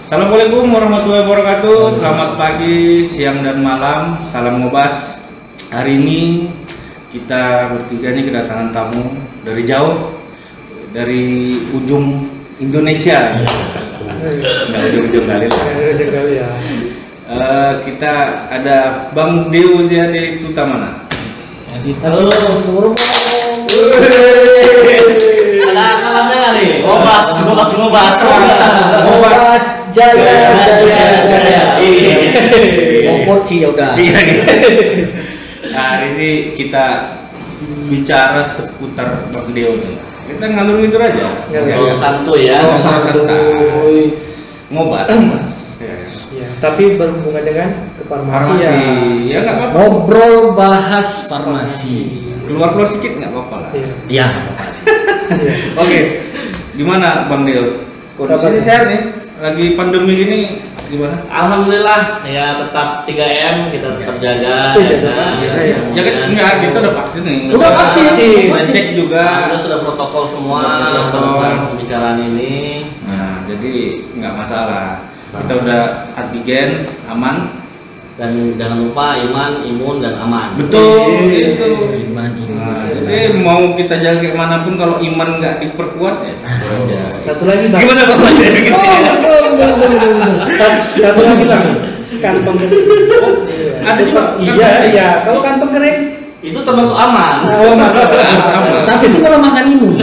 Assalamualaikum warahmatullahi wabarakatuh. Selamat pagi, siang dan malam. Salam ngobas. Hari ini kita bertiga nih kedatangan tamu dari jauh, dari ujung Indonesia. Nggak ujung-ujung kali lah. Ya. Kita ada Bang Deo Ziade Tutamana. Halo. Ada salamnya nggak nih? Ngobas. Jaya. Iya. Pokok sih udah. Nah, hari ini kita bicara seputar Bang Deo nih. Kita ngalur ngidur aja. Oh, santuy ya. Santuy. Ngobas. Ya, tapi berhubungan dengan kefarmasian. Farmasi. Ya nggak apa-apa. Ngobrol bahas farmasi. Keluar sedikit nggak apa-apa lah. Ya. Iya. Oke. Gimana Bang Deo? Kondisi sehat nih. Lagi pandemi ini gimana? Alhamdulillah ya, tetap 3M kita tetap jaga. Ya kan enggak, kita udah vaksin nih. Udah vaksin. Udah cek juga. Kita sudah protokol semua pada saat pembicaraan ini. Nah, jadi nggak masalah. Kita udah antigen aman. Dan jangan lupa iman, imun, dan aman. Betul itu. Iman. Nah, jadi mau kita jaga kayak manapun kalau iman nggak diperkuat ya satu aja. Satu lagi Bang. Gimana Bang? Betul. Satu lagi Bang. Kantong kering. Ada juga. Iya. Kalau kantong kering, Itu termasuk aman. Sama. Tapi itu kalau makan imun.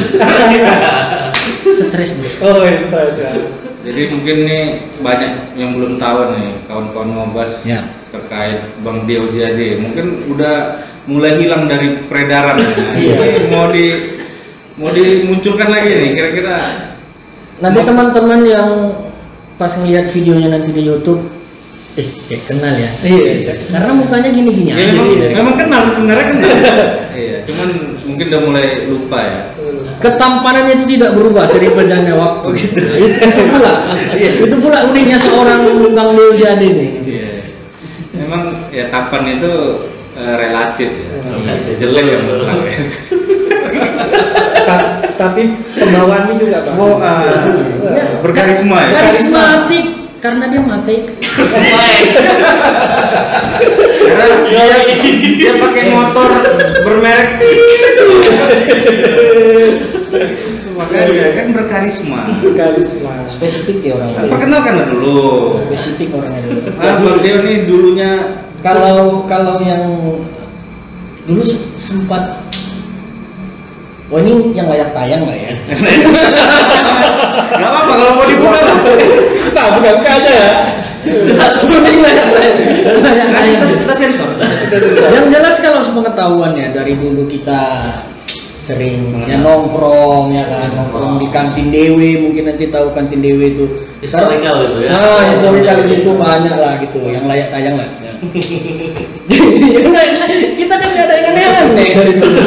Stres bro. oh itu aja. Jadi mungkin nih banyak yang belum tahu nih kawan-kawan ngobas Ya. terkait Bang Deo Ziade. Mungkin udah mulai hilang dari peredaran. Iya. Jadi mau dimunculkan lagi nih kira-kira. Nanti teman-teman yang pas ngeliat videonya nanti di YouTube, kayak kenal ya. Iya. Karena mukanya gini-gini Ya, aja sih dari. memang kenal sebenarnya kenal. Iya, cuman mungkin udah mulai lupa ya. Ketampanannya itu tidak berubah sering berjalannya waktu. Nah, itu pula uniknya seorang Bang Deo Ziade ini. Iya. Memang ya tampan itu relatif ya. Jelek yang mutlak ya. Tapi pembawaannya juga Bang. Ya, Berkarisma ya. Karismatik karena dia pakai Karena dia pakai motor bermerek. Makanya kan berkarisma. spesifik dia orangnya. Perkenalkan dulu. Spesifik orangnya dulu. Bang Deo ini dulunya Kalau yang dulu sempat, ini yang layak tayang lah ya. nggak apa-apa kalau mau dibuka lah. Nah, buka aja ya. Mending layak tayang. Kita sensor. Yang jelas kalau sepengetahuannya dari dulu kita sering ya nongkrong ya kan, nongkrong di kantin Dewi, mungkin nanti tahu kantin Dewi itu Historical itu ya. Nah, historical itu banyak lah gitu, yang layak tayang lah. Kita kan nggak ada yang aneh-aneh dari dulu.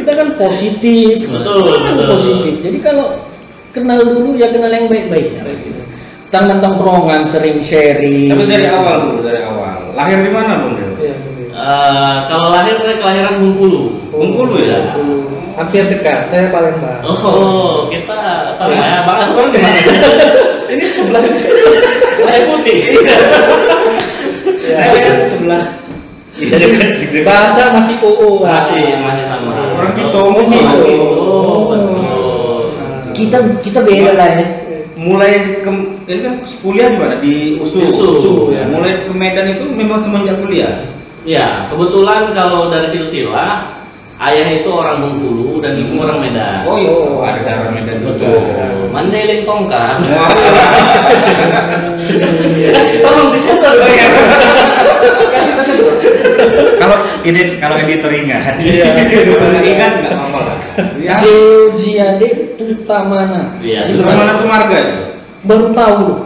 Kita kan positif, Betul. positif. Jadi kalau kenal dulu ya kenal yang baik-baik. Ya. Tangan tongkrongan sering sharing. Tapi dari awal dulu, dari awal. Lahir di mana Bang Deo? Iya. Kalau lahir saya kelahiran Bengkulu. Bengkulu ya. Hampir dekat, saya Palembang. Oh, kita sama ya. Bang Asman gimana? Ini sebelah putih. Saya sebelah. Bahasa masih OO. Masih sama. Orang Cito, Betul. Kita beda lah ya. Mulai ini kan kuliah di mana? Di USU. Ya. Mulai ke Medan itu memang semenjak kuliah. Ya, kebetulan kalau dari silsilah ayah itu orang Bengkulu dan ibu orang Medan. Oh iya, ada darah Medan juga. Betul. Mandeling tongkat. Wah. Tolong disensor. Kalau editor ingat. Iya. Kalau ingat nggak apa-apa lah. Ya. Deo Ziade Tutamana. Iya. Itu mana tuh marga itu? Baru tahu loh.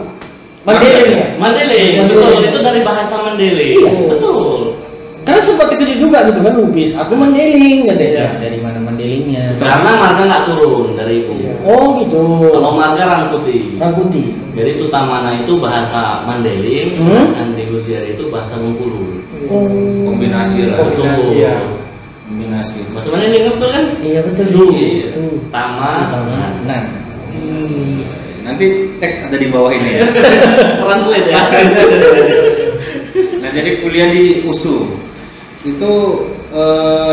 Mandeling ya? Mandeling, betul. Itu dari bahasa Mandeling. Iya. Betul. Karena sempat terkejut juga gitu kan lukis. Aku Mandeling katanya. Dari mana Mandelingnya? Karena marga nggak turun dari ibu. Oh gitu. Kalau marga Rangkuti. Rangkuti. Jadi Tutamana itu bahasa Mandeling, sedangkan Deo Ziade itu bahasa Bengkulu. Oh. Kombinasi lah. Kombinasi ya. Kombinasi. Bahasa Mandeling betul kan? Iya betul Zu. sih. Itu. Tama. Tutamana. Nah. Nah nanti teks ada di bawah ini. Translate ya. Nah, jadi kuliah di USU itu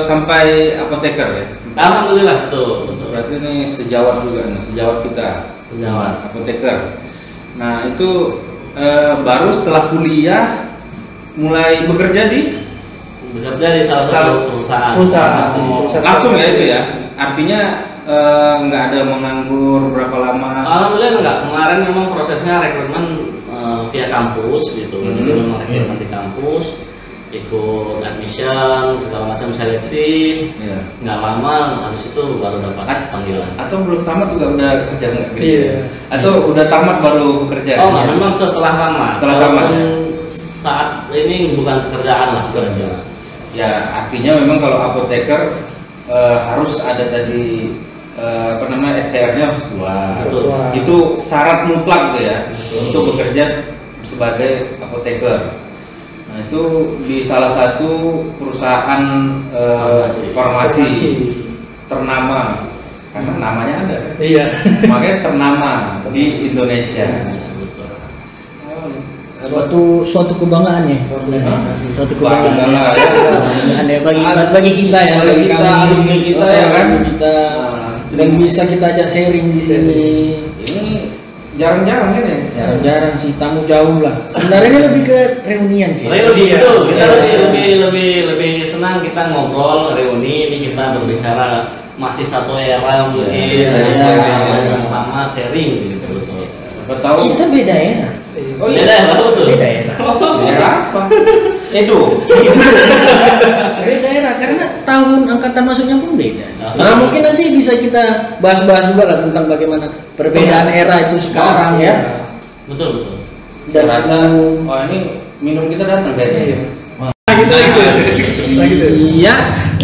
sampai apoteker ya. Alhamdulillah, betul. Berarti ini sejawat juga, sejawat kita. Sejawat. Apoteker. Nah, itu baru setelah kuliah mulai bekerja di salah satu perusahaan. Langsung ya itu ya. Artinya nggak ada menganggur berapa lama? Alhamdulillah enggak. Kemarin memang prosesnya rekrutmen via kampus gitu. Jadi memang rekrutmen di kampus, ikut admission segala macam seleksi. Iya. Nggak lama habis itu baru dapat panggilan. Atau belum tamat juga udah kerja nggak? Iya. Atau udah tamat baru bekerja? Oh, enggak, memang setelah tamat. Setelah tamat, Walaupun ya? saat ini bukan pekerjaan lah kerjaan. Ya, artinya memang kalau apoteker harus ada tadi STR-nya harus keluar. Betul. Itu syarat mutlak tuh ya untuk bekerja sebagai apoteker. Nah, itu di salah satu perusahaan farmasi ternama, karena namanya ada. Iya. Makanya ternama di Indonesia. Suatu kebanggaan ya sebenarnya. Suatu kebanggaan ya. Bangga. Kebanggaan ya bagi kita ya, bagi kita, kami alumni kita ya kan. alumni kita. Dan bisa kita ajak sharing di sini. Ini jarang-jarang ini. Jarang-jarang sih, tamu jauh lah. Sebenarnya ini lebih ke reunian sih. Reuni Iya. betul. Kita Iya. lebih senang kita ngobrol reuni ini kita berbicara masih satu era mungkin Iya. sama sharing gitu betul. Apa tahu? Kita beda era. Oh Beda iya. ya, betul. Beda era. Ya apa? Edo. Beda era karena tahun angkatan masuknya pun beda. Nah, mungkin nanti bisa kita bahas-bahas juga lah tentang bagaimana perbedaan era itu sekarang ya. Betul. Saya rasa oh ini minum kita datang kayaknya. Iya.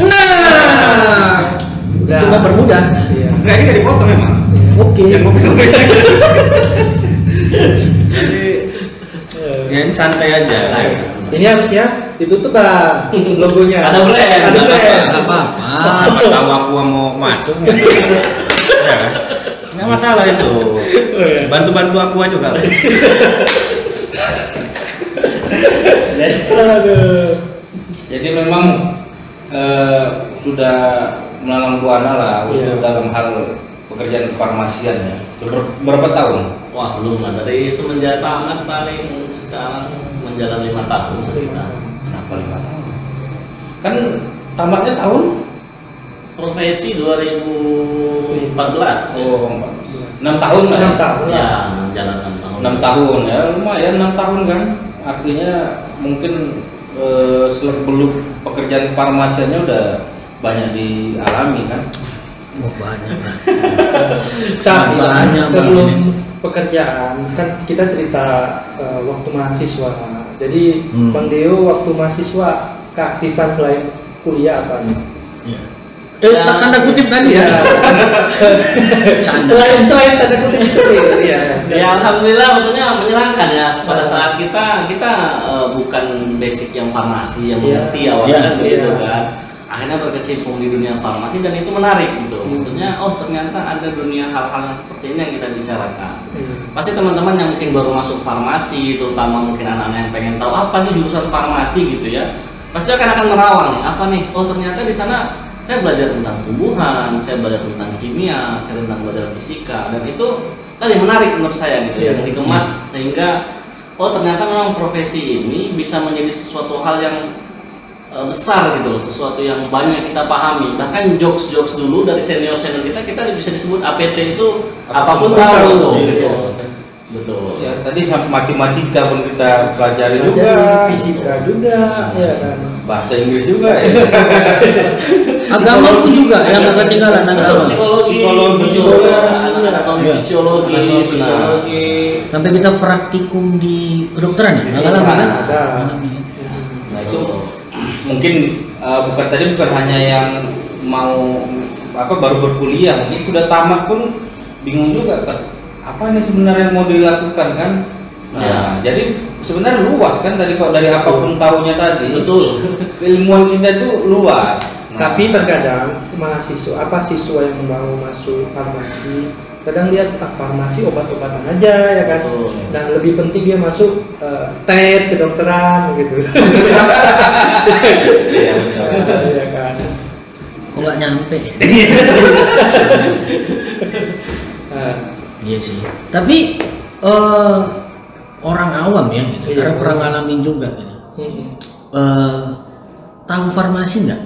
Nah, itu nggak bermudah. Iya. Enggak, ini nggak dipotong memang. Oke. Yang ngopi. Ya ini santai aja. Ini harusnya ditutup Bang logonya. Ada brand. Ada brand. Nggak apa-apa. Siapa tahu aku mau masuk. Ya kan? Nggak masalah itu. Bantu-bantu aku aja kali. Aduh. Jadi memang sudah melalang buana lah Iya. untuk dalam hal pekerjaan kefarmasian ya. Berapa tahun? Wah belum lah dari semenjak tamat paling sekarang menjalan 5 tahun kita. Kenapa 5 tahun? Kan tamatnya tahun? Profesi 2014. Oh, 6 tahun lah. 6 tahun. Ya, menjalan 6 tahun. 6 tahun ya, lumayan 6 tahun kan. Artinya mungkin sebelum pekerjaan kefarmasiannya udah banyak dialami kan. Oh, banyak lah. Tapi Banyak sebelum banget pekerjaan kan kita cerita waktu mahasiswa. Jadi Bang Deo waktu mahasiswa keaktifan selain kuliah apa nih? Tanda kutip tadi ya. selain tanda kutip itu ya. Ya alhamdulillah maksudnya menyenangkan ya pada saat kita bukan basic yang farmasi yang Iya. mengerti awalnya Iya. kan begitu Iya. kan. Akhirnya berkecimpung di dunia farmasi dan itu menarik gitu. Maksudnya oh ternyata ada dunia hal-hal yang seperti ini yang kita bicarakan. Pasti teman-teman yang mungkin baru masuk farmasi, terutama mungkin anak-anak yang pengen tahu apa sih jurusan farmasi gitu ya. Pasti akan merawang nih, apa nih? Oh ternyata di sana saya belajar tentang tumbuhan, saya belajar tentang kimia, saya tentang belajar fisika dan itu tadi menarik menurut saya gitu Iya. yang dikemas sehingga oh ternyata memang profesi ini bisa menjadi sesuatu hal yang besar gitu loh, sesuatu yang banyak kita pahami. Bahkan jokes dulu dari senior kita bisa disebut APT itu apapun tahu gitu. Betul. Ya tadi matematika pun kita pelajari Jadi juga, fisika juga, ya kan. bahasa Inggris juga ya. Agama pun juga yang nggak ketinggalan Betul, agama. psikologi juga. anatomi Iya. fisiologi, Anatomi, nah. fisiologi. Sampai kita praktikum di kedokteran ya, nggak lama kan? Ada. Nah itu mungkin bukan hanya yang mau baru berkuliah, mungkin sudah tamat pun bingung juga kan apa ini sebenarnya mau dilakukan kan. Nah Ya. jadi sebenarnya luas kan tadi kalau dari apapun tahunya tadi. Betul. Keilmuan kita itu luas. Nah, Tapi terkadang mahasiswa siswa yang mau masuk farmasi kadang lihat farmasi obat-obatan aja ya kan. Nah lebih penting dia masuk TET kedokteran gitu. Ya kan. Kok nggak nyampe? Iya sih. Tapi orang awam ya, gitu. Karena pernah ngalamin juga gitu. Tahu farmasi nggak?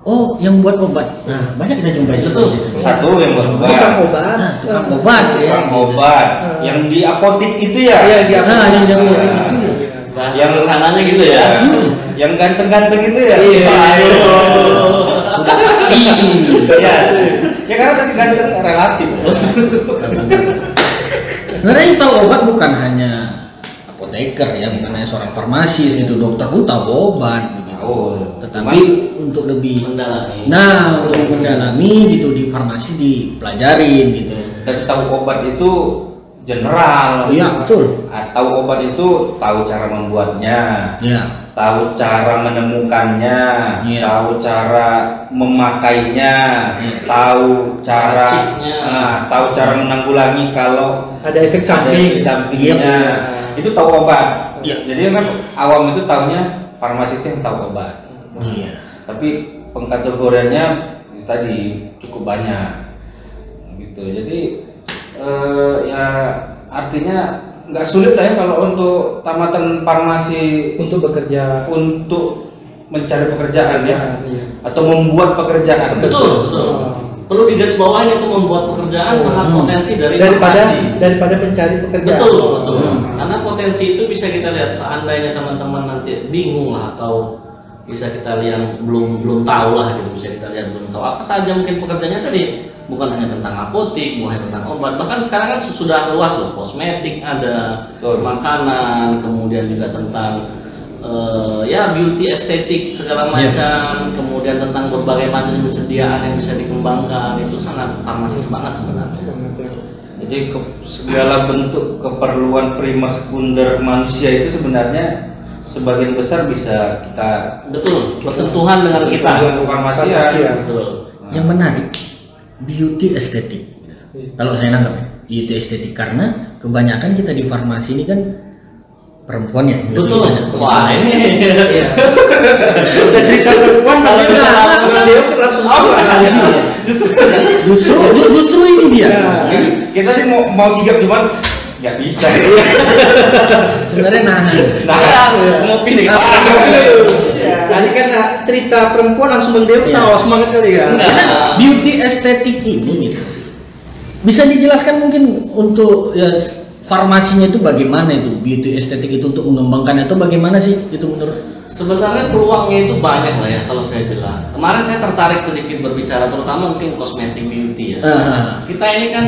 Oh, yang buat obat. Nah, banyak kita jumpai Betul. Satu yang buat obat. Tukang obat. Nah, tukang obat ya. Tukang obat. Yang di apotik itu ya. Iya, di Nah, apotek. yang di apotek itu ya. Bahasa sederhananya gitu ya. Yang ganteng-ganteng itu ya. Iya. Udah pasti. Iya. Ya karena tadi ganteng relatif. Sebenarnya yang tahu obat bukan hanya apoteker ya, bukan hanya seorang farmasis gitu, dokter pun tahu obat begitu. Tetapi untuk lebih Mendalami. Nah, untuk mendalami gitu di farmasi dipelajarin gitu. Dan tahu obat itu general. Iya, betul. Tahu obat itu tahu cara membuatnya. Ya. Tahu cara menemukannya, Iya. tahu cara memakainya, tahu cara tahu cara menanggulangi kalau Ada efek ada samping. efek sampingnya. Iya. Itu tahu obat. Iya. Jadi kan awam itu taunya farmasi itu yang tahu obat. Iya. Tapi pengkategoriannya tadi cukup banyak gitu. Jadi ya artinya nggak sulit lah ya kalau untuk tamatan farmasi Untuk bekerja. untuk mencari pekerjaan ya, Iya. atau membuat pekerjaan. Betul, betul. Perlu digarisbawahi itu membuat pekerjaan sangat potensi dari farmasi. daripada mencari pekerjaan. Betul, betul. Karena potensi itu bisa kita lihat seandainya teman-teman nanti bingung lah atau bisa kita lihat belum tahu lah gitu, bisa kita lihat belum tahu apa saja mungkin pekerjaannya tadi, bukan hanya tentang apotik, bukan hanya tentang obat, bahkan sekarang kan sudah luas loh, kosmetik ada, Betul. makanan, kemudian juga tentang ya beauty estetik segala macam, kemudian tentang berbagai macam persediaan yang bisa dikembangkan, itu sangat farmasis banget sebenarnya. Jadi segala bentuk keperluan primer sekunder manusia itu sebenarnya sebagian besar bisa kita Betul, bersentuhan dengan kita. Farmasian. Betul. Yang menarik beauty estetik. Kalau saya nangkap ya, beauty estetik karena kebanyakan kita di farmasi ini kan perempuan ya. lebih Betul. banyak. Wah, ini. Udah cerita perempuan tapi dia langsung Justru ini dia. Kita sih mau sigap cuman nggak bisa. Sebenarnya Mau pilih. Tadi kan cerita perempuan langsung Bang Deo tahu semangat kali ya. Karena beauty estetik ini gitu bisa dijelaskan mungkin untuk ya farmasinya itu bagaimana itu beauty estetik itu untuk mengembangkan atau bagaimana sih itu menurut? Sebenarnya peluangnya itu banyak lah ya kalau saya bilang. Kemarin saya tertarik sedikit berbicara terutama mungkin kosmetik beauty ya. Kita ini kan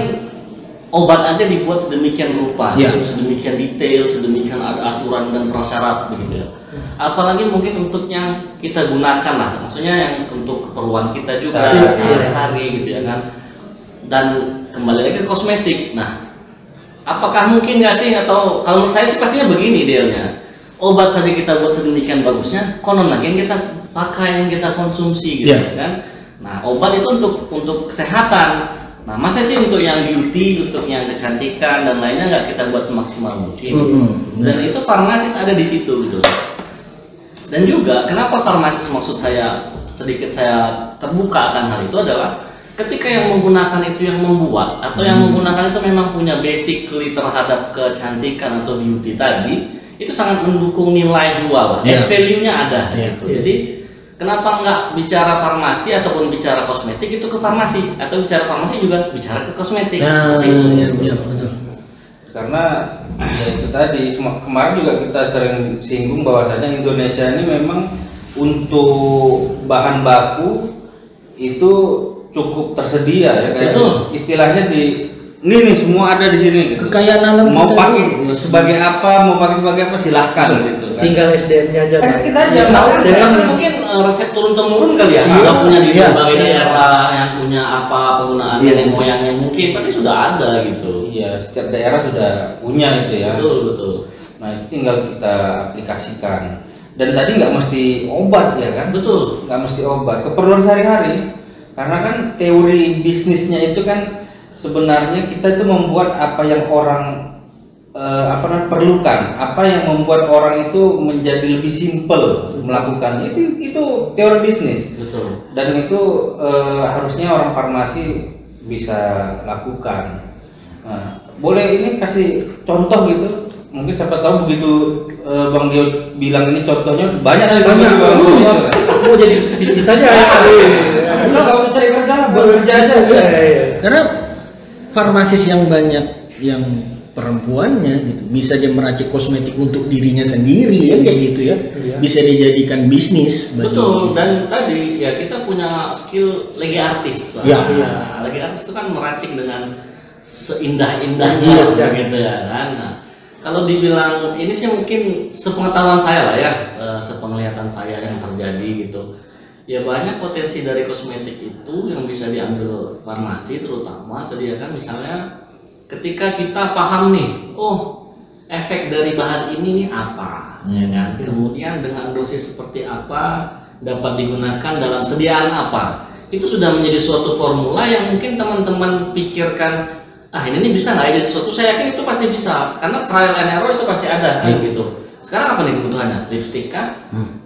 obat aja dibuat sedemikian rupa, sedemikian detail, sedemikian ada aturan dan prasyarat begitu ya. Apalagi mungkin untuk yang kita gunakan lah, maksudnya yang untuk keperluan kita juga sehari-hari gitu ya kan. Dan kembali lagi ke kosmetik. Nah, apakah mungkin nggak sih atau kalau menurut saya sih pastinya begini dealnya. Obat saja kita buat sedemikian bagusnya, konon lagi yang kita pakai, yang kita konsumsi gitu ya kan. Nah, obat itu untuk kesehatan. Nah, masa sih untuk yang beauty, untuk yang kecantikan dan lainnya nggak kita buat semaksimal mungkin. Dan itu farmasis ada di situ gitu. Dan juga kenapa farmasis maksud saya sedikit saya terbuka akan hal itu adalah ketika yang menggunakan itu yang membuat atau yang menggunakan itu memang punya basically terhadap kecantikan atau beauty tadi, itu sangat mendukung nilai jual, value-nya ada gitu. Jadi kenapa nggak bicara farmasi ataupun bicara kosmetik itu ke farmasi atau bicara farmasi juga bicara ke kosmetik seperti itu. Betul. Karena ya itu tadi kemarin juga kita sering singgung bahwasanya Indonesia ini memang untuk bahan baku itu cukup tersedia ya kayak istilahnya ini nih semua ada di sini gitu. Kekayaan alam mau pakai sebagai apa, mau pakai sebagai apa silahkan gitu kan. Tinggal SDM-nya aja. Kita aja mungkin resep turun temurun kali ya sudah punya di berbagai daerah yang punya apa penggunaan nenek moyangnya mungkin pasti sudah ada gitu. Iya, setiap daerah sudah punya itu ya. Betul. Nah itu tinggal kita aplikasikan. Dan tadi nggak mesti obat ya kan? Betul. Nggak mesti obat, keperluan sehari-hari. Karena kan teori bisnisnya itu kan sebenarnya kita itu membuat apa yang orang perlukan, apa yang membuat orang itu menjadi lebih simpel melakukan itu teori bisnis. Betul. Dan itu harusnya orang farmasi bisa lakukan. Nah, boleh ini kasih contoh gitu, mungkin siapa tahu begitu Bang Dio bilang ini contohnya banyak dari teman-teman. Mau jadi bisnis saja ya. Nggak usah cari kerja lah, bekerja aja. Karena farmasis yang banyak yang perempuannya gitu bisa dia meracik kosmetik untuk dirinya sendiri ya kayak gitu ya. Bisa dijadikan bisnis bagi. Betul, dan tadi ya kita punya skill lagi artis. Ya. Lagi artis itu kan meracik dengan seindah-indahnya gitu ya kan. Nah, kalau dibilang ini sih mungkin sepengetahuan saya lah ya, sepenglihatan saya yang terjadi gitu. Ya banyak potensi dari kosmetik itu yang bisa diambil farmasi terutama tadi ya kan, misalnya ketika kita paham nih, oh efek dari bahan ini nih apa, ya kan? Kemudian dengan dosis seperti apa dapat digunakan dalam sediaan apa, itu sudah menjadi suatu formula yang mungkin teman-teman pikirkan, ini nih bisa nggak jadi sesuatu, saya yakin itu pasti bisa, karena trial and error itu pasti ada kan gitu. Sekarang apa nih kebutuhannya? Lipstick kah?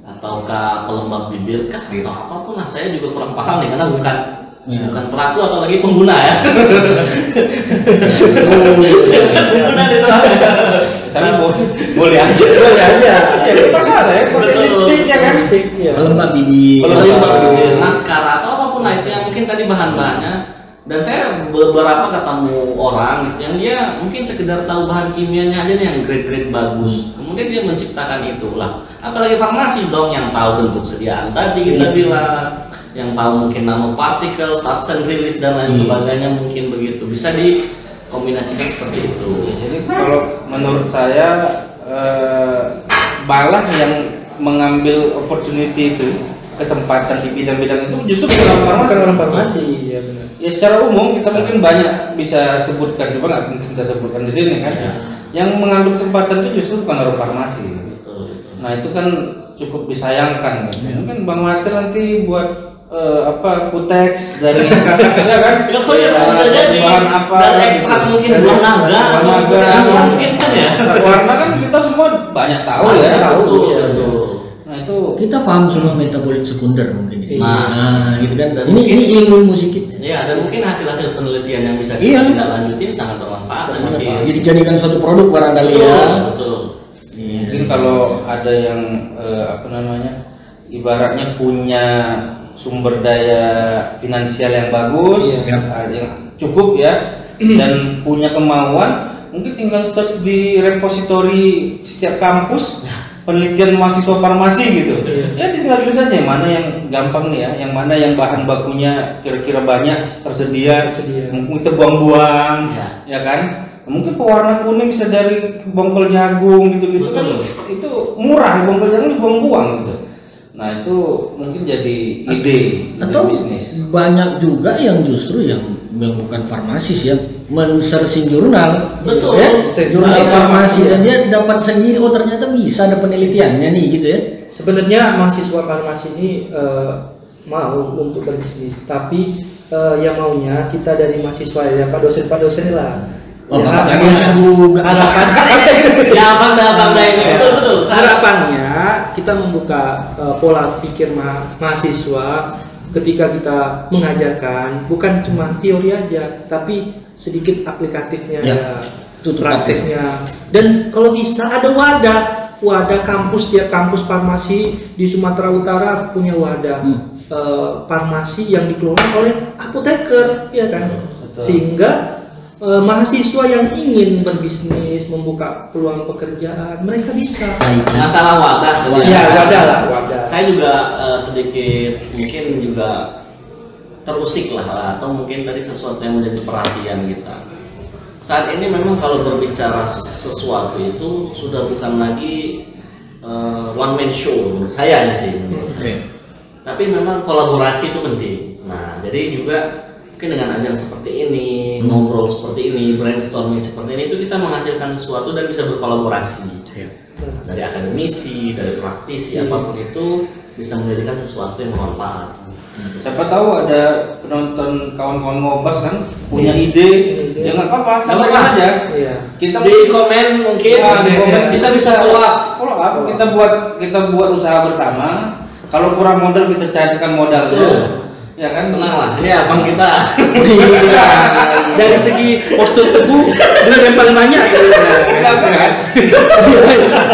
Ataukah pelembab bibir kah? Atau apapun lah, saya juga kurang paham nih, karena bukan pelaku atau lagi pengguna ya. Saya bukan pengguna di sana. Tapi boleh aja. Ya, kita salah ya, pakai lipstick ya kan. Pelembab bibir, maskara atau apapun lah itu yang mungkin tadi bahan-bahannya. Dan saya beberapa ketemu orang gitu yang dia mungkin sekedar tahu bahan kimianya aja nih yang grade-grade bagus. Kemudian dia menciptakan itulah. Apalagi farmasi dong yang tahu bentuk sediaan tadi kita bilang, yang tahu mungkin nanopartikel, sustain release dan lain sebagainya, mungkin begitu. Bisa dikombinasikan seperti itu. Jadi kalau menurut saya malah yang mengambil opportunity itu, kesempatan di bidang-bidang itu justru bukan orang farmasi. Ya benar. Ya secara umum kita mungkin banyak bisa sebutkan, coba nggak mungkin kita sebutkan di sini kan. Yang mengambil kesempatan itu justru bukan orang farmasi. Betul. Nah itu kan cukup disayangkan. Mungkin Bang Matir nanti buat kuteks dari ya kan? Bisa jadi bahan apa? Dan ekstrak mungkin buah naga. Mungkin kan ya. Warna kan kita semua banyak tahu ya. Betul. Nah itu kita paham semua metabolit sekunder mungkin ini. Nah, gitu kan. dan Ini ilmu sedikit. Ya, dan mungkin hasil-hasil penelitian yang bisa kita tindak lanjutin sangat bermanfaat saya pikir. Jadi jadikan suatu produk barangkali ya. Betul. Mungkin kalau ada yang ibaratnya punya sumber daya finansial yang bagus, yang cukup ya, dan punya kemauan, mungkin tinggal search di repositori setiap kampus penelitian mahasiswa farmasi gitu. Ya tinggal tulis saja mana yang gampang nih ya, yang mana yang bahan bakunya kira-kira banyak tersedia. Mungkin kita buang-buang, ya kan? Mungkin pewarna kuning bisa dari bongkol jagung gitu-gitu kan, itu murah, bongkol jagung dibuang-buang gitu. Nah itu mungkin jadi ide atau bisnis. Banyak juga yang justru yang bukan farmasis ya, men-searching jurnal. Betul. Ya, jurnal farmasi dan dia dapat sendiri, oh ternyata bisa ada penelitiannya nih gitu ya. Sebenarnya mahasiswa farmasi ini mau untuk berbisnis, tapi yang maunya kita dari mahasiswa ya Pak dosen lah. Oh, ya, harapannya ini betul. Harapannya kita membuka pola pikir mahasiswa ketika kita mengajarkan, bukan cuma teori aja, tapi sedikit aplikatifnya ya, prakteknya. Dan kalau bisa ada wadah kampus, tiap kampus farmasi di Sumatera Utara punya wadah farmasi yang dikelola oleh apoteker, ya kan? Sehingga mahasiswa yang ingin berbisnis, membuka peluang pekerjaan, mereka bisa. Masalah wadah. Wadah. Saya juga sedikit mungkin juga terusik lah, atau mungkin tadi sesuatu yang menjadi perhatian kita. Saat ini memang kalau berbicara sesuatu itu sudah bukan lagi one man show menurut saya sih. Tapi memang kolaborasi itu penting. Nah, jadi juga mungkin dengan ajang seperti ini, ngobrol seperti ini, brainstorming seperti ini, itu kita menghasilkan sesuatu dan bisa berkolaborasi dari akademisi, dari praktisi, apapun itu bisa menjadikan sesuatu yang bermanfaat. Siapa tahu ada penonton kawan-kawan ngobas kan punya ide, ya nggak apa-apa, sampaikan aja. Iya. Kita Di komen mungkin di komen kita bisa follow up. kita buat usaha bersama. Kalau kurang modal kita carikan modalnya. Betul. Ya kan? Tenang lah, ini abang kita. Iya. Dari segi postur tubuh benar yang paling banyak. Enggak kan?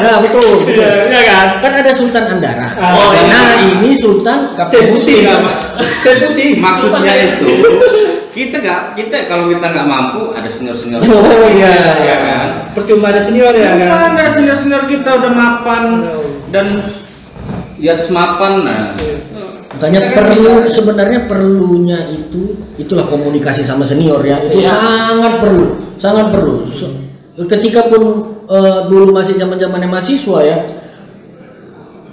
Nah betul. Iya kan? Kan ada Sultan Andara. Oh, iya. Nah ini Sultan Sebuti nggak mas? Sebuti. Maksudnya itu kita kalau kita nggak mampu ada senior Oh iya. ya kan? Percuma ada senior ya kan? Ada senior kita udah mapan dan di atas mapan. Nah, Makanya sebenarnya perlunya itulah komunikasi sama senior ya. Itu Iya. sangat perlu. Ketika pun dulu masih zaman-zamannya mahasiswa ya,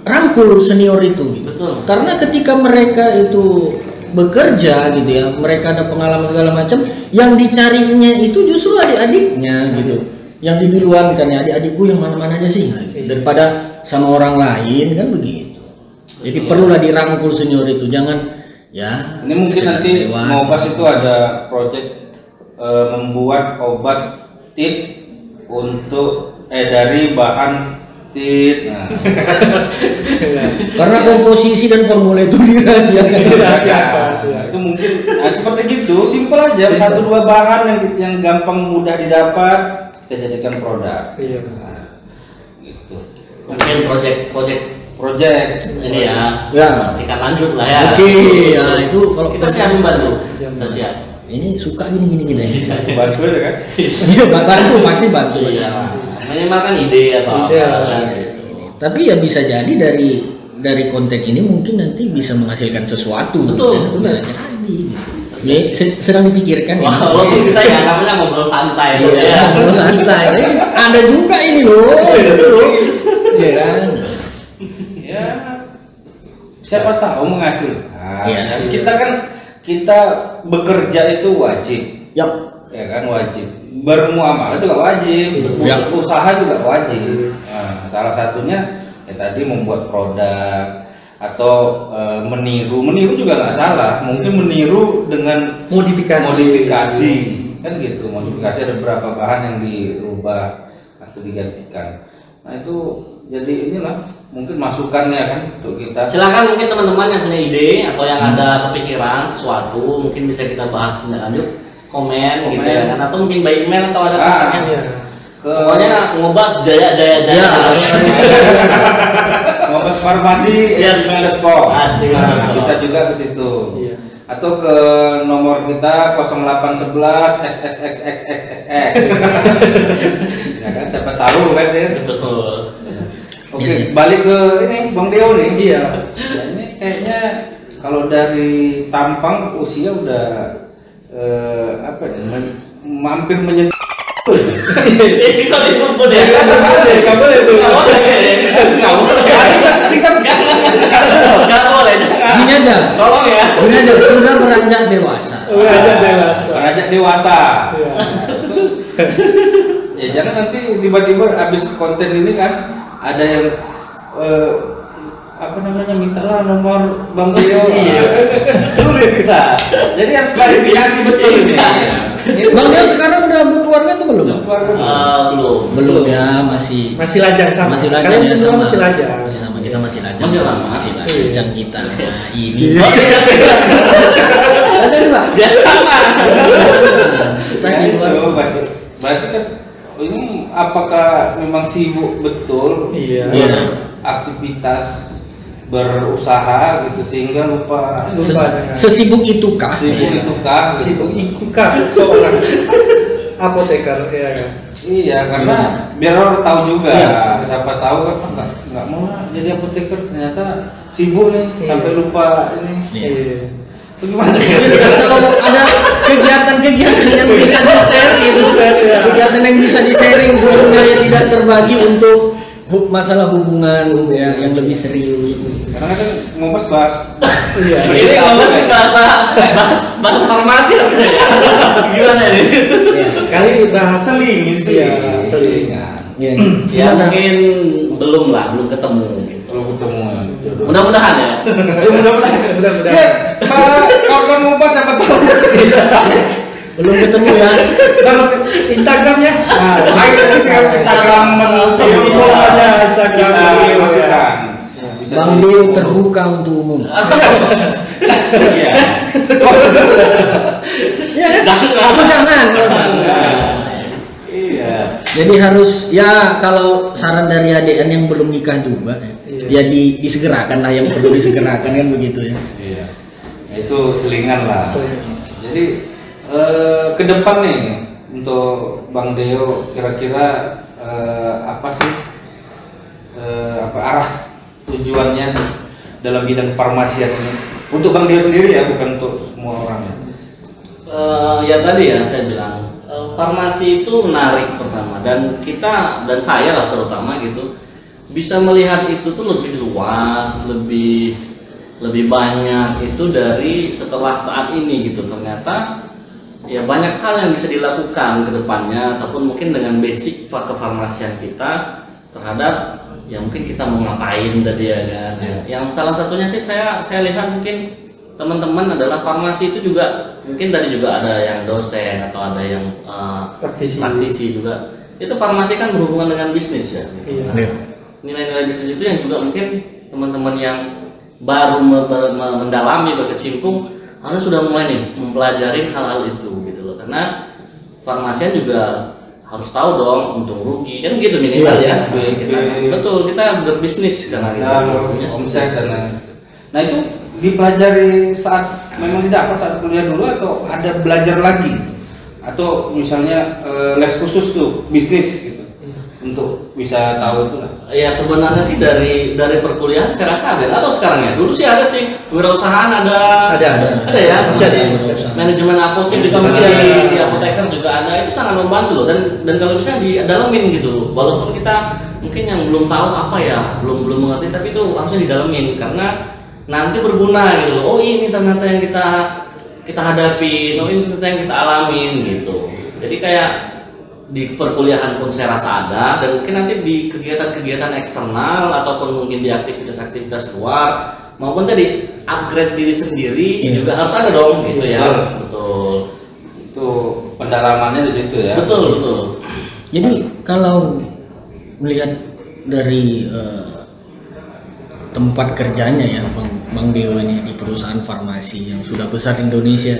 rangkul senior itu gitu. Betul. Karena ketika mereka itu bekerja gitu ya, mereka ada pengalaman segala macam, yang dicarinya itu justru adik-adiknya gitu. Yang dibiluan kan ya, adik-adikku yang mana-mana aja sih daripada sama orang lain kan begitu. Jadi perlulah dirangkul senior itu, jangan ya. ini mungkin nanti Ngobas itu ada project membuat obat tit untuk dari bahan tit. Nah, karena komposisi dan formula itu dirahasiakan. nah, itu mungkin seperti gitu, simpel aja, 1-2 bahan yang gampang mudah didapat kita jadikan produk. Iya. Nah, gitu. Mungkin project ini ya. Ya. Ikan lanjut lah ya. Oke, ya itu kalau Kita siap membantu. Siap. Kita siap. ini suka gini. Bantu ya kan? Iya bantu pasti bantu. Iya. Menyebarkan ide atau Ide. apa. Tapi ya bisa jadi dari konten ini mungkin nanti bisa menghasilkan sesuatu. Betul, bisa jadi. Gitu. Ya, sedang dipikirkan ya. Walaupun kita ya namanya ngobrol santai. Iya, ngobrol santai. Tapi ada juga ini loh. Gitu loh. Iya kan? Ya, siapa tahu menghasilkan. Iya. Kita bekerja itu wajib. Yap. Ya kan, wajib. Bermuamalah juga wajib. Ya. Usaha juga wajib. Nah, salah satunya ya tadi membuat produk atau meniru juga nggak salah. Mungkin meniru dengan modifikasi kan gitu. Modifikasi ada beberapa bahan yang dirubah atau digantikan. Nah itu jadi inilah mungkin masukannya kan untuk kita. Silakan mungkin teman-teman yang punya ide atau yang ada kepikiran sesuatu mungkin bisa kita bahas tindak lanjut komen gitu ya kan, atau mungkin by email atau ada kontaknya. Pokoknya ngobas jaya. Ngobas farmasi Yes.com. Bisa juga ke situ. Iya. Atau ke nomor kita 0811 XXXXXX. Ya kan siapa tahu kan ya. Betul. Oke, balik ke ini Bang Deo nih. Iya. Ya, ini kayaknya kalau dari tampang usia udah apa nih? Hampir menyentuh. Kita disebut ya. Nggak boleh tuh. Nggak boleh. Gini aja. Tolong ya. Gini aja, sudah beranjak dewasa. Beranjak dewasa. Iya. Ya jangan nanti tiba-tiba habis konten ini kan ada yang apa namanya mintalah nomor Bang Deo. Sulit kita. Jadi harus klarifikasi betul ini. Bang Deo sekarang udah berkeluarga atau belum? Belum ya, masih lajang sama. masih lajang Kalian ya berdua sama. masih lajang. Masih sama kita masih lajang. Masih lama. lajang kita. Nah, ini. Iya. Ada Pak. Biasa sama. Kita di luar. Berarti kan ini apakah memang sibuk betul? Iya. Iya. Aktivitas berusaha gitu sehingga lupa Sesibuk itukah? sibuk itukah seorang apoteker ya kan? Iya, karena biar orang tahu juga. Iya. Siapa tahu kan nggak mau lah jadi apoteker, ternyata sibuk nih sampai lupa ini. Iya. Bagaimana? Kalau ada kegiatan-kegiatan yang bisa di-share gitu, kegiatan yang bisa di-sharing sehingga ya tidak terbagi untuk masalah hubungan ya yang lebih serius. Karena kan ngomong bahas. Iya. Ini ngomongin bahas farmasi harusnya. Gimana nih? Kali bahas Seling. seling. Ya, Ya mungkin belum ketemu gitu. Belum ketemu. Mudah-mudahan ya. Mudah-mudahan. Ya, kawan-kawan Ngopas siapa tahu. Belum ketemu ya. Kalau Instagramnya, Baik, nanti saya Instagram di bawah ada Instagram. kita masukkan. Bisa Bang di- Deo terbuka untuk umum. Iya. Ya kan? Jangan. Oh, jangan. Oh, jangan. Iya. Jadi harus ya kalau saran dari ADN yang belum nikah juga ya disegerakan lah yang perlu disegerakan kan begitu ya. Iya. Ya, itu selingan lah. Jadi ke depan nih untuk Bang Deo kira-kira apa sih apa arah tujuannya dalam bidang farmasian ini untuk Bang Deo sendiri ya, bukan untuk semua orang ya. Ya tadi ya saya bilang farmasi itu menarik pertama, dan kita dan saya lah terutama gitu bisa melihat itu tuh lebih luas, lebih banyak itu dari setelah saat ini gitu. Ternyata ya banyak hal yang bisa dilakukan ke depannya, ataupun mungkin dengan basic kefarmasian kita terhadap ya mungkin kita mau ngapain tadi ya kan. Yang salah satunya sih saya lihat mungkin teman-teman adalah farmasi itu juga mungkin tadi juga ada yang dosen atau ada yang praktisi juga. Itu farmasi kan berhubungan dengan bisnis ya. Gitu. Iya. Nilai-nilai bisnis itu yang juga mungkin teman-teman yang baru mendalami berkecimpung harus sudah mulai nih mempelajari hal-hal itu gitu loh. Karena farmasian juga harus tahu dong untung rugi kan gitu minimal ya. Betul, kita berbisnis karena kita omset dan lain. Nah itu dipelajari saat memang didapat saat kuliah dulu atau ada belajar lagi atau misalnya les khusus tuh bisnis gitu untuk bisa tahu itu lah. Ya sebenarnya sih dari perkuliahan saya rasa ada atau sekarang ya. Dulu sih ada sih kewirausahaan ada ya Masih ada. manajemen apotek di apoteker juga ada, itu sangat membantu loh, dan kalau bisa didalamin gitu. Walaupun kita mungkin yang belum tahu apa ya, belum mengerti, tapi itu harusnya didalamin karena nanti berguna gitu loh. Oh ini ternyata yang kita hadapi, oh ini ternyata yang kita alamin gitu. Jadi kayak di perkuliahan pun saya rasa ada, dan mungkin nanti di kegiatan-kegiatan eksternal ataupun mungkin di aktivitas-aktivitas luar maupun tadi upgrade diri sendiri juga harus ada dong gitu ya. Betul. Itu pendalamannya di situ ya. Betul. Jadi kalau melihat dari tempat kerjanya ya Bang Deo ini di perusahaan farmasi yang sudah besar di Indonesia,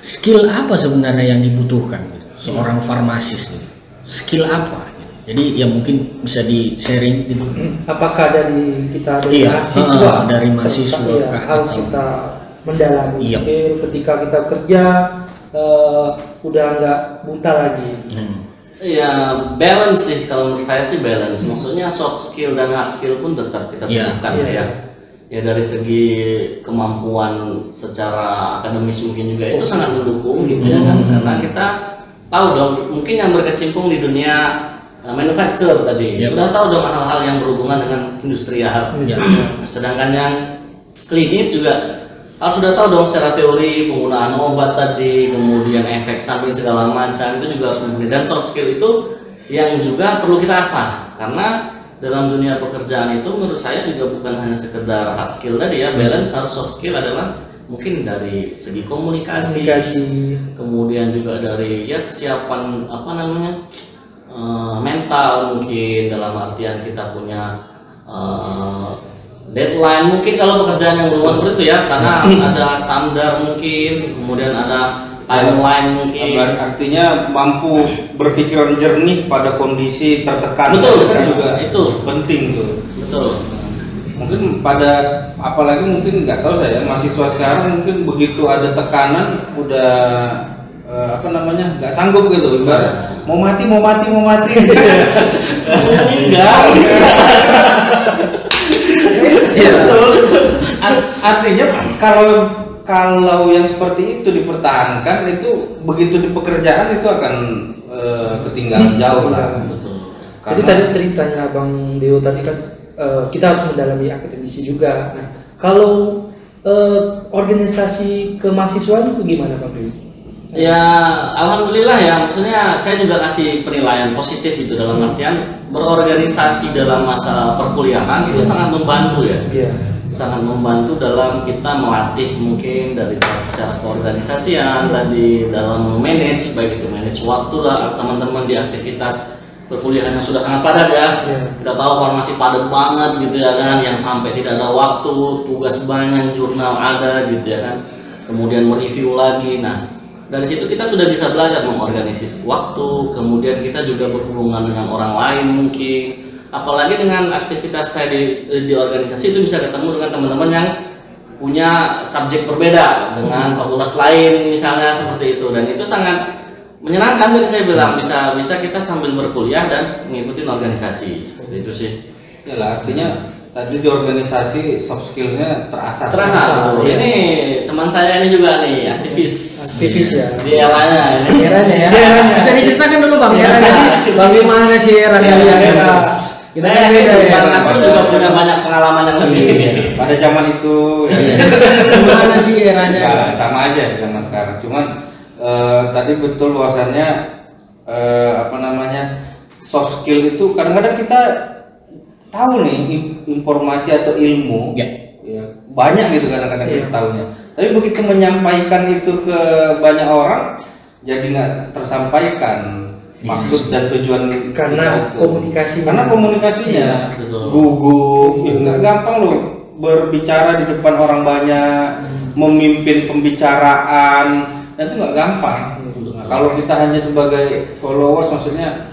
skill apa sebenarnya yang dibutuhkan seorang farmasis gitu? Skill apa? Jadi ya mungkin bisa di sharing gitu. Apakah dari kita mahasiswa dari mahasiswa harus kita mendalami Iya. skill ketika kita kerja udah nggak buta lagi. Ya balance sih, kalau menurut saya sih balance. Maksudnya soft skill dan hard skill pun tetap kita butuhkan ya. Ya dari segi kemampuan secara akademis mungkin juga itu sangat mendukung gitu ya kan. Karena kita tahu dong, mungkin yang berkecimpung di dunia manufacture tadi sudah tahu dong hal-hal yang berhubungan dengan industrial. Sedangkan yang klinis juga harus sudah tahu dong secara teori penggunaan obat tadi, kemudian efek samping segala macam itu juga harus mungkin. Dan soft skill itu yang juga perlu kita asah, karena dalam dunia pekerjaan itu menurut saya juga bukan hanya sekedar hard skill tadi ya, balance harus soft skill adalah mungkin dari segi komunikasi. Kemudian juga dari ya kesiapan mental mungkin, dalam artian kita punya deadline mungkin kalau pekerjaan yang berhubungan seperti itu ya, karena ada standar mungkin, kemudian ada timeline mungkin. Artinya mampu berpikiran jernih pada kondisi tertekan. Betul, kan juga itu penting tuh. Betul. Mungkin pada apalagi mungkin nggak tahu saya mahasiswa sekarang mungkin begitu ada tekanan udah nggak sanggup gitu, mau mati Enggak. Artinya kalau yang seperti itu dipertahankan, itu begitu di pekerjaan itu akan ketinggalan jauh lah. Betul. Jadi tadi ceritanya Bang Deo tadi kan kita harus mendalami akademisi juga. Nah, kalau organisasi kemahasiswaan itu gimana Bang Deo? Ya, alhamdulillah ya. Maksudnya saya juga kasih penilaian positif itu dalam artian berorganisasi dalam masa perkuliahan itu sangat membantu ya. Sangat membantu dalam kita melatih mungkin dari secara keorganisasian tadi dalam manage, baik itu manage waktu lah teman-teman di aktivitas perkuliahan yang sudah sangat padat ya. Kita tahu formasi padat banget gitu ya kan, yang sampai tidak ada waktu, tugas banyak, jurnal ada gitu ya kan. Kemudian mereview lagi. Nah, dari situ kita sudah bisa belajar mengorganisasi waktu, kemudian kita juga berhubungan dengan orang lain mungkin. Apalagi dengan aktivitas saya di organisasi itu bisa ketemu dengan teman-teman yang punya subjek berbeda dengan fakultas lain misalnya seperti itu, dan itu sangat menyenangkan. Tadi saya bilang bisa kita sambil berkuliah dan mengikuti organisasi seperti itu sih. Ya lah, artinya tadi di organisasi soft skillnya terasa. Ya. Ini teman saya ini juga nih aktivis ya. Di eranya ya. Bisa diceritakan dulu Bang eranya. Bagaimana sih era kalian? Kita kan beda ya. Bang Nasrul juga punya banyak pengalaman yang lebih ya. Pada zaman itu gimana sih eranya? Ya, sama aja sama sekarang. Cuman tadi betul bahwasannya soft skill itu kadang-kadang kita tahu nih informasi atau ilmu ya, banyak gitu kadang-kadang kita tahunya, tapi begitu menyampaikan itu ke banyak orang jadi nggak tersampaikan maksud dan tujuan karena komunikasinya gugup, nggak gampang loh berbicara di depan orang banyak, memimpin pembicaraan, dan itu nggak gampang. Nah, kalau kita hanya sebagai followers maksudnya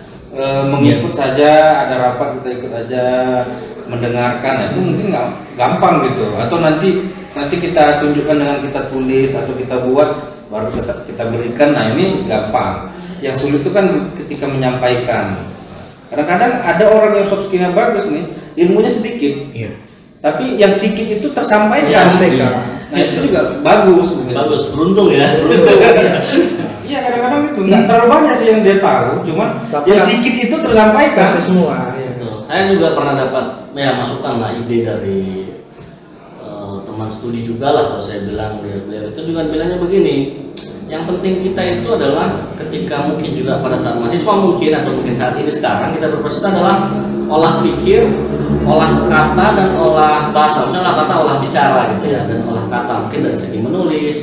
mengikut saja, ada rapat kita ikut aja, mendengarkan, itu mungkin nggak gampang gitu. Atau nanti kita tunjukkan dengan kita tulis atau kita buat baru kita berikan. Nah ini gampang. Yang sulit itu kan ketika menyampaikan. Kadang-kadang ada orang yang soft skillnya bagus nih, ilmunya sedikit, tapi yang sedikit itu tersampaikan. Nah itu juga bagus. Bagus, beruntung ya. Iya, kadang-kadang itu nggak terlalu banyak sih yang dia tahu, cuman yang sedikit itu tersampaikan semua. Saya juga pernah dapat masukan lah, ide dari teman studi juga lah, kalau saya bilang beliau itu juga bilangnya begini. Yang penting kita itu adalah ketika mungkin juga pada saat mahasiswa mungkin atau mungkin saat ini sekarang kita berproses adalah olah pikir, olah kata dan olah bahasa. Misalnya olah kata, olah bicara gitu ya, dan olah kata mungkin dari segi menulis,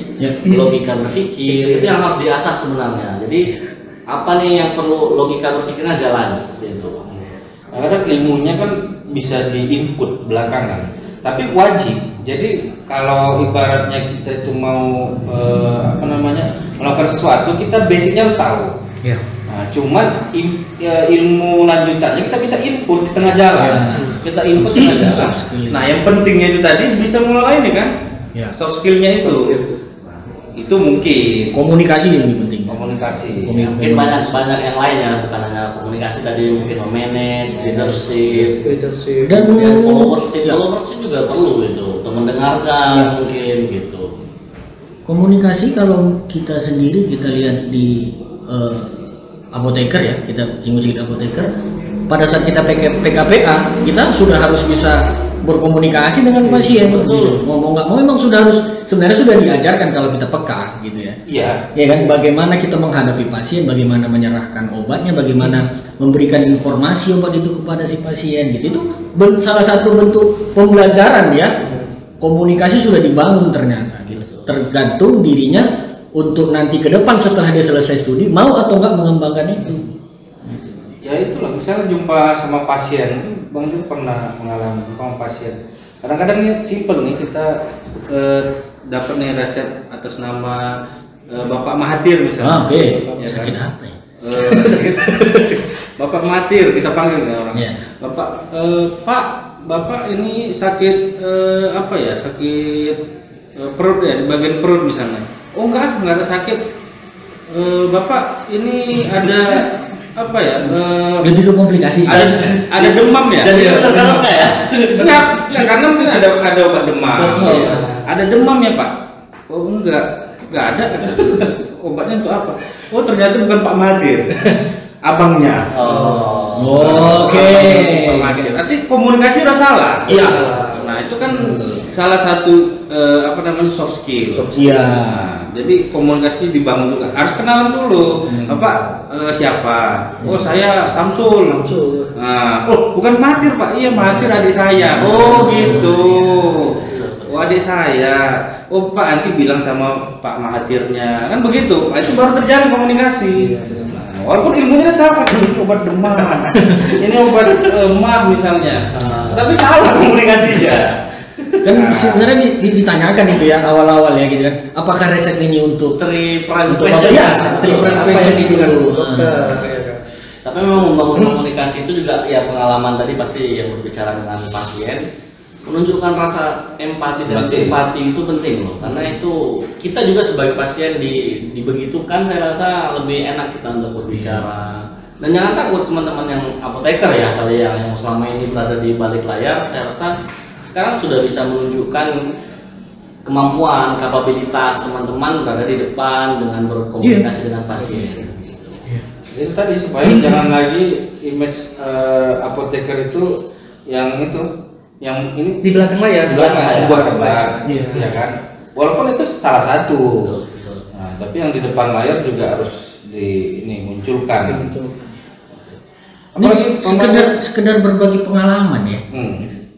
logika berpikir itu yang harus diasah sebenarnya. Jadi apa nih yang perlu logika berpikirnya jalan seperti itu. Kadang ilmunya kan bisa diinput belakangan, tapi wajib. Jadi kalau ibaratnya kita itu mau melakukan sesuatu, kita basicnya harus tahu. Nah, cuman ilmu lanjutannya kita bisa input di tengah jalan. Kita input di tengah jalan. Nah, yang pentingnya itu tadi bisa mulai nih kan, soft skillnya itu. Itu mungkin komunikasi yang lebih penting. Mungkin banyak yang lain ya, bukan hanya komunikasi tadi, mungkin memanage, leadership dan followership juga perlu itu, untuk mendengarkan mungkin gitu. Komunikasi kalau kita sendiri kita lihat di apoteker ya, kita singgung sedikit apoteker. Pada saat kita PKPA, kita sudah harus bisa berkomunikasi dengan pasien. Gitu. Mau nggak mau memang sebenarnya sudah diajarkan kalau kita peka gitu ya. Ya kan, bagaimana kita menghadapi pasien, bagaimana menyerahkan obatnya, bagaimana memberikan informasi obat itu kepada si pasien gitu. Itu salah satu bentuk pembelajaran ya. Komunikasi sudah dibangun ternyata gitu. Tergantung dirinya untuk nanti ke depan setelah dia selesai studi mau atau enggak mengembangkan itu. Ya itulah, misalnya jumpa sama pasien, Bang Jun pernah mengalami jumpa sama pasien. Kadang-kadang ini simple nih, kita dapat nih resep atas nama Bapak Mahathir misalnya. Oke. Ya, sakit kan? Apa ya? Bapak Mahathir kita panggil ya orang. Pak, Bapak ini sakit apa ya? Sakit perut ya, di bagian perut misalnya. Oh enggak ada sakit. Bapak ini ada apa ya? Lebih ke komplikasi. Ada demam ya? Jadi karena ya? Enggak, karena mungkin ada obat demam. Ya. Ada demam ya Pak? Oh enggak ada. Obatnya untuk apa? Oh ternyata bukan Pak Mahathir, abangnya. Oke. Nanti komunikasi udah salah. Nah itu kan salah satu soft skill. Iya. jadi komunikasi dibangun juga. Harus kenalan dulu. Bapak siapa? Oh saya Samsul. Nah, oh bukan Mahathir Pak. Iya Mahathir adik saya. Oh gitu. Oh adik saya. Oh Pak nanti bilang sama Pak Mahathirnya. Kan begitu. Itu baru terjalin komunikasi. Nah, walaupun ilmunya tahu kan ini obat demam, ini obat emah misalnya. Tapi salah komunikasinya. Kan sebenarnya ditanyakan itu ya awal-awal ya gitu kan, apakah resep ini untuk Tri-prime untuk question ya, ya? tri-prime question itu. Tapi memang membangun komunikasi itu juga ya pengalaman tadi pasti yang berbicara dengan pasien, menunjukkan rasa empati dan simpati itu penting loh, karena itu kita juga sebagai pasien dibegitukan, saya rasa lebih enak kita untuk berbicara. Dan jangan takut teman-teman yang apoteker ya, kali yang selama ini berada di balik layar, saya rasa sekarang sudah bisa menunjukkan kemampuan, kapabilitas teman-teman berada di depan dengan berkomunikasi dengan pasien. Itu tadi supaya jangan lagi image apoteker itu yang ini Di belakang layar. buat terbang, ya kan. Walaupun itu salah satu. Nah, tapi yang di depan layar juga harus munculkan. Ini sekedar berbagi pengalaman ya.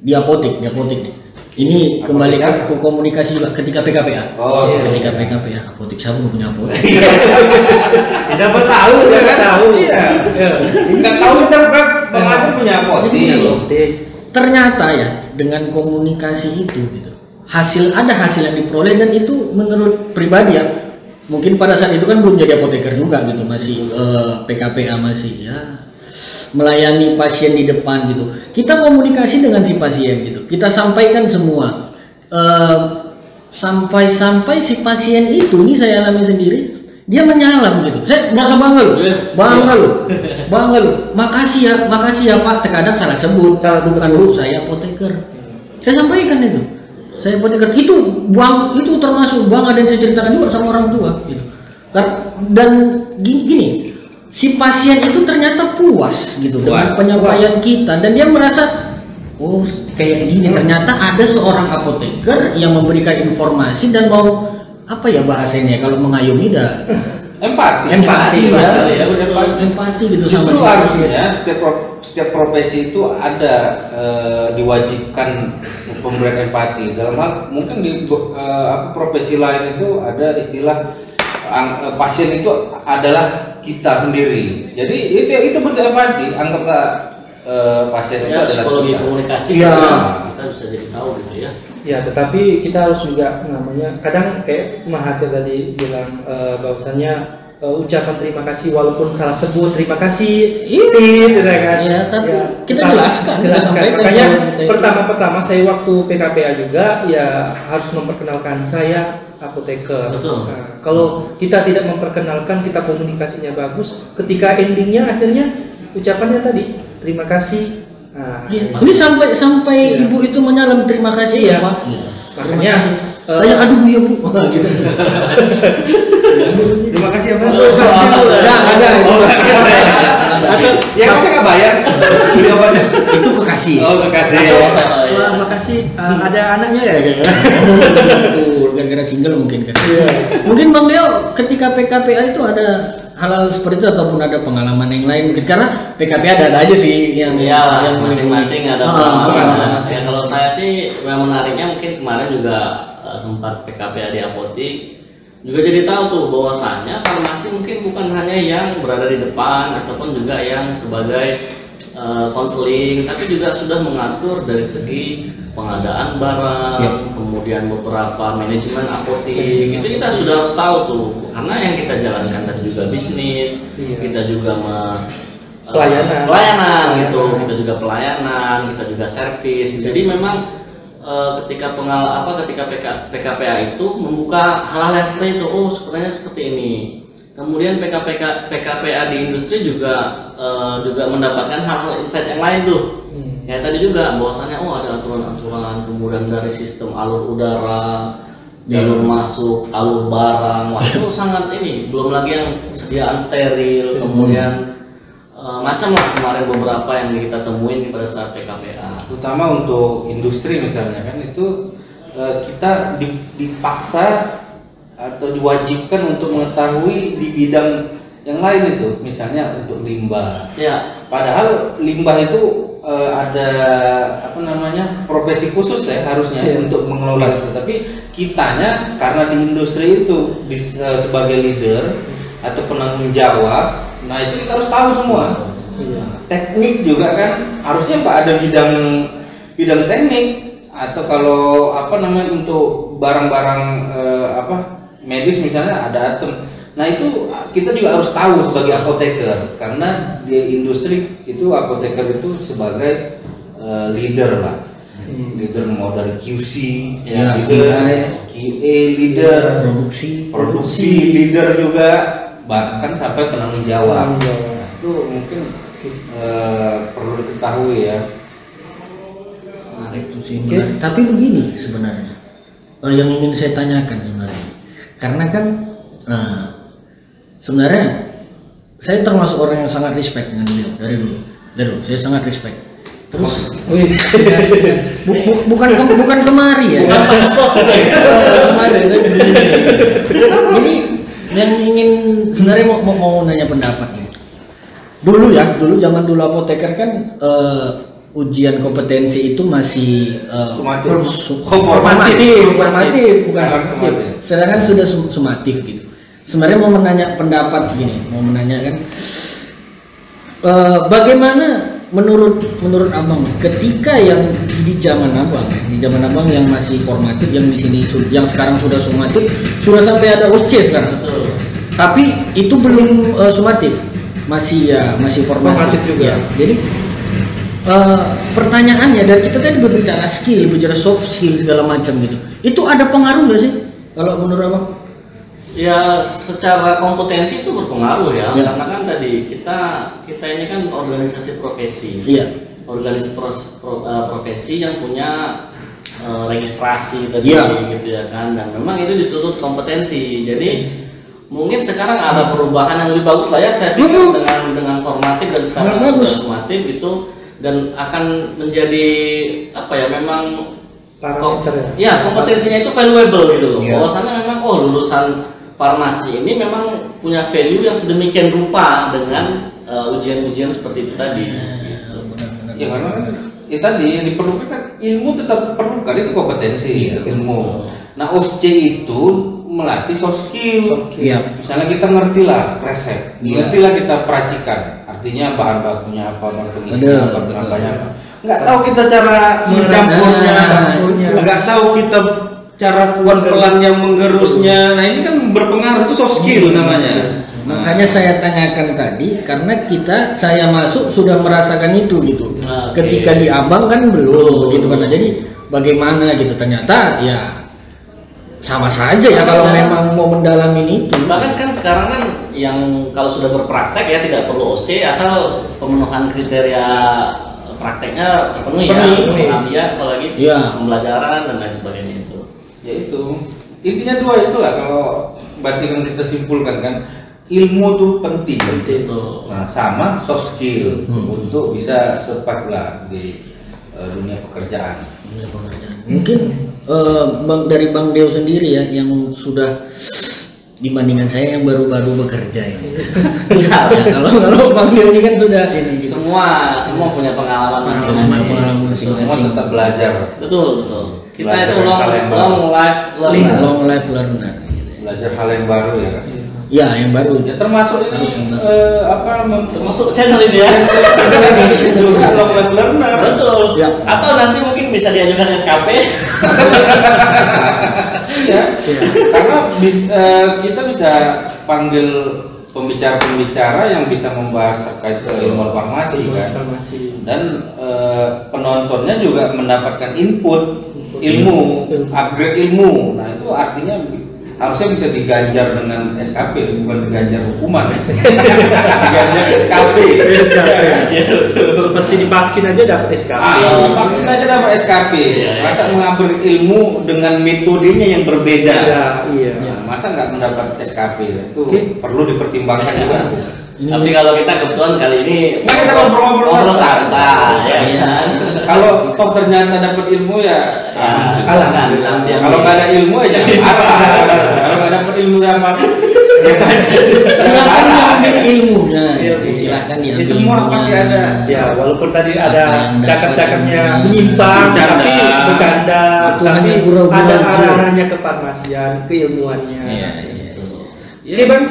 Di apotek nih. Ini kembali ke komunikasi juga ketika PKPA. Ketika PKPA apotek siapa punya apotek? Siapa tahu ya kan? Tahu. Iya. Enggak tahu kita kan punya apotek. Ternyata ya dengan komunikasi itu gitu. Hasil yang diperoleh, dan itu menurut pribadi ya. Mungkin pada saat itu kan belum jadi apoteker juga gitu, masih PKPA masih ya melayani pasien di depan gitu. Kita komunikasi dengan si pasien gitu. Kita sampaikan semua. Sampai si pasien itu, ini saya alami sendiri, dia menyalam gitu. Saya merasa bangga loh. Makasih ya Pak. Terkadang salah sebut. Bukan Bu, saya apoteker. Saya sampaikan itu. Saya apoteker. Itu termasuk bangga, dan saya ceritakan juga sama orang tua gitu. Dan gini. Si pasien itu ternyata puas gitu dengan penyampaian kita, dan dia merasa oh kayak gini, ternyata ada seorang apoteker yang memberikan informasi dan mau apa ya bahasanya kalau mengayomi dah empati gitu. Justru sama harusnya setiap profesi itu ada diwajibkan pemberian empati. Dalam hal mungkin di profesi lain itu ada istilah pasien itu adalah kita sendiri. Jadi itu bentuk empati. Anggaplah pasien itu adalah psikologi komunikasi. Kita bisa jadi tahu gitu ya. Ya, tetapi kita harus juga kadang kayak Mahathir tadi bilang bahwasannya ucapan terima kasih walaupun salah sebut terima kasih gitu kan. Ya, tapi kita jelaskan. Makanya pertama saya waktu PKPA juga ya harus memperkenalkan saya apoteker. Betul. Nah, kalau kita tidak memperkenalkan, kita komunikasinya bagus, ketika endingnya akhirnya ucapannya tadi terima kasih. Nah, ini sampai ibu itu menyalam terima kasih ya Pak. Makanya saya aduh ya Bu. Gitu. Terima kasih ya Pak. Ada. Atau ya masa nggak bayar? Beli obatnya. Itu kekasih. Kekasih. Makasih. Ada anaknya ya kayaknya. Betul, gara-gara single mungkin kan. Mungkin Bang Deo ketika PKPA itu ada hal-hal seperti itu ataupun ada pengalaman yang lain mungkin, karena PKPA ada aja sih yang masing-masing ada pengalaman. Ya, kalau saya sih yang menariknya mungkin kemarin juga sempat PKPA di apotek, juga jadi tahu tuh bahwasannya farmasi mungkin bukan hanya yang berada di depan ataupun juga yang sebagai konseling, tapi juga sudah mengatur dari segi pengadaan barang, kemudian beberapa manajemen apotek, itu kita sudah harus tahu tuh, karena yang kita jalankan tadi juga bisnis, kita juga pelayanan gitu, kita juga pelayanan, kita juga servis. Jadi memang ketika PKPA itu membuka hal-hal yang seperti itu, sepertinya seperti ini. Kemudian PKPA di industri juga mendapatkan hal-hal insight yang lain tuh. Kayak tadi juga bahwasannya ada aturan-aturan, kemudian dari sistem alur udara, jalur masuk, alur barang, itu sangat ini. Belum lagi yang sediaan steril, kemudian macam lah kemarin beberapa yang kita temuin pada saat PKPA. Terutama untuk industri misalnya kan itu kita dipaksa atau diwajibkan untuk mengetahui di bidang yang lain itu, misalnya untuk limbah. Ya. Padahal limbah itu ada apa namanya profesi khusus ya harusnya untuk mengelola itu. Tapi kitanya karena di industri itu sebagai leader atau penanggung jawab, nah itu kita harus tahu semua. Teknik juga kan harusnya Pak ada bidang teknik, atau kalau apa namanya untuk barang-barang medis misalnya ada atom. Nah itu kita juga harus tahu sebagai apoteker, karena di industri itu apoteker itu sebagai leader lah, leader mau dari QC, leader QA, leader produksi leader juga, bahkan sampai penanggung jawab. Itu mungkin perlu diketahui ya. Tapi begini sebenarnya yang ingin saya tanyakan sebenarnya, karena kan sebenarnya saya termasuk orang yang sangat respect dengan beliau dari dulu saya sangat respect. Terus bukan kemari ya, jadi yang ingin sebenarnya mau nanya pendapat ini. Dulu zaman dulu apoteker kan ujian kompetensi itu masih formatif, bukan sumatif. Sedangkan sudah sumatif gitu. Sebenarnya mau menanya pendapat gini, mau menanyakan bagaimana menurut Abang ketika yang di zaman Abang yang masih formatif, yang di sini yang sekarang sudah sumatif, sudah sampai ada OSCE sekarang. Betul. Tapi itu belum sumatif, masih formatif juga. Ya. Jadi pertanyaannya, dari kita tadi berbicara skill, berbicara soft skill segala macam gitu, itu ada pengaruh nggak sih kalau menurut Abang? Ya secara kompetensi itu berpengaruh ya, karena kan tadi kita ini kan organisasi profesi, profesi yang punya registrasi tadi gitu ya kan, dan memang itu dituntut kompetensi. Jadi mungkin sekarang ada perubahan yang lebih bagus lah ya, saya pikir dengan formatif dan sekarang sudah sumatif itu, dan akan menjadi apa ya, memang kompetensinya itu valuable gitu loh. Bahwasannya memang lulusan farmasi ini memang punya value yang sedemikian rupa dengan ujian-ujian seperti itu tadi. Gitu. Ya karena ya tadi yang diperlukan kan ilmu tetap perlu kan, itu kompetensi ilmu. Nah OSCE itu melatih soft skill. Misalnya kita ngerti lah resep, ngerti lah kita peracikan, artinya bahan bakunya apa, bahan pengisinya apa, apa. Nggak tahu kita cara mencampurnya, nggak tahu kita cara kuat pelan yang menggerusnya. Nah ini kan berpengaruh, itu soft skill namanya. Makanya saya tanyakan tadi, karena saya masuk sudah merasakan itu gitu. Ketika di Abang kan belum begitu kan. Jadi bagaimana gitu, ternyata ya sama saja ya kalau memang mau mendalami itu. Bahkan kan sekarang kan yang kalau sudah berpraktek ya tidak perlu OSCE, asal pemenuhan kriteria prakteknya terpenuhi ya, pengabdian apalagi pembelajaran dan lain sebagainya itu. Ya itu intinya dua itulah, kalau berarti kan kita simpulkan kan ilmu tuh penting. Nah sama soft skill untuk bisa survive lah di dunia pekerjaan. Mungkin dari Bang Deo sendiri ya, yang sudah dibandingkan saya yang baru-baru bekerja ini. Kalau Bang Deo ini kan sudah ini. Semua punya pengalaman masing-masing. Semua tetap belajar. Betul. Kita itu long life learner. Belajar hal yang baru ya kan. Ya, yang baru. Ya termasuk ini termasuk channel ini ya. Juga long life learner. Betul. Ya. Atau nanti mungkin bisa diajukan SKP. Ya. Karena kita bisa panggil pembicara-pembicara yang bisa membahas terkait ilmu farmasi kan. Dan penontonnya juga mendapatkan input ilmu, upgrade ilmu. Nah itu artinya harusnya bisa diganjar dengan SKP, bukan diganjar hukuman. Diganjar SKP. Ya, seperti divaksin aja dapat SKP. Vaksin aja dapat SKP. Masa mengambil ilmu dengan metodenya yang berbeda. Masa nggak mendapat SKP? Itu perlu dipertimbangkan juga. Tapi kalau kita kebetulan kali ini kita ngobrol-ngobrol santai, ya. Kalau toh ternyata dapat ilmu ya, alhamdulillah. kalau nggak ada ilmu aja, kalau nggak dapat ilmu apa, Silakan diambil ilmunya. Silakan ya, diambil semua ilmunya. pasti ada. Ya, walaupun tadi Apa ada yang cakap-cakapnya dapat menyimpang, bercanda. tapi bercanda, Itu tapi hanya gurau-gurau ada aja. arah-arahnya kefarmasian, keilmuannya. Iya. Oke bang,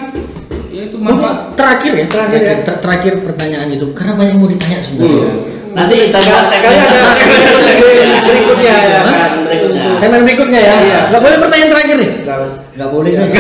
Ya itu Mungkin manfaat. terakhir ya, Terakhir ya. terakhir pertanyaan itu karena banyak yang mau ditanya sebenarnya. Nanti kita bahas kali ada berikutnya ya Hah? kan? Berikutnya. Segmen berikutnya ya. Iya. Nggak boleh pertanyaan terakhir nih. Nggak harus. Nggak boleh. Guys.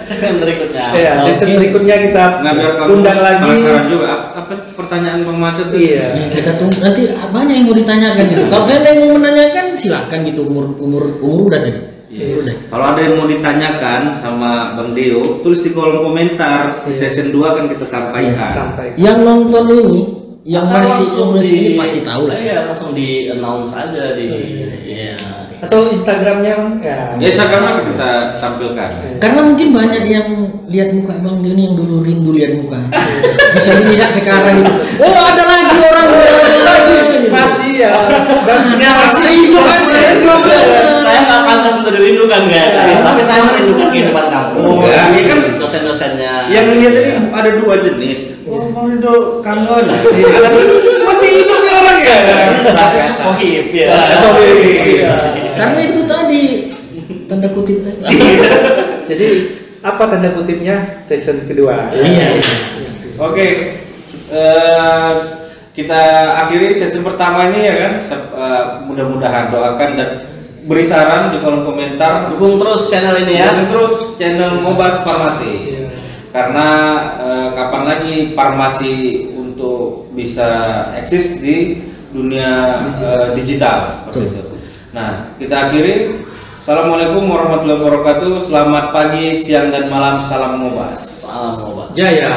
Segmen berikutnya. Ya, sesi Oke. berikutnya kita Nggak biar kamu undang lagi. penasaran juga apa pertanyaan Bang Mater tuh? Iya. Ya, kita tunggu nanti banyak yang mau ditanyakan gitu. Kalau kalian yang mau menanyakan silahkan gitu umur udah tadi. Iya. Umur udah. Kalau ada yang mau ditanyakan sama Bang Deo, tulis di kolom komentar. Di season 2 kan kita sampaikan. Sampai. Yang nonton ini, yang Atau masih langsung ini pasti tahu lah. Iya, langsung di announce aja di. Iya. Atau Instagramnya bang? Ya. Ya Instagram kita tampilkan. Karena mungkin banyak yang lihat muka Bang Dio ini yang dulu rindu lihat muka. Bisa dilihat sekarang gitu. Oh, ada lagi orang lagi. Masih ya. Bang, Masih Saya nggak pantas untuk dirindukan kan, tapi saya merindukan kehidupan kampung. Oh, ya, ini kan dosen-dosennya. Yang lihat ini ada 2 jenis. Oh, Bang Ridho kangen. Masih hidup nih orang ya. Sohib ya. Iya. Karena itu tadi tanda kutip tadi. Jadi apa tanda kutipnya season kedua? Iya. Oke. Kita akhiri sesi pertama ini ya kan. Mudah-mudahan doakan dan beri saran di kolom komentar. Dukung terus channel ini ya. Dan terus channel Ngobas Farmasi. Karena kapan lagi farmasi untuk bisa eksis di dunia digital seperti itu. Nah, kita akhiri. Assalamualaikum warahmatullahi wabarakatuh. Selamat pagi, siang dan malam. Salam Ngobas. Salam obat. Jaya.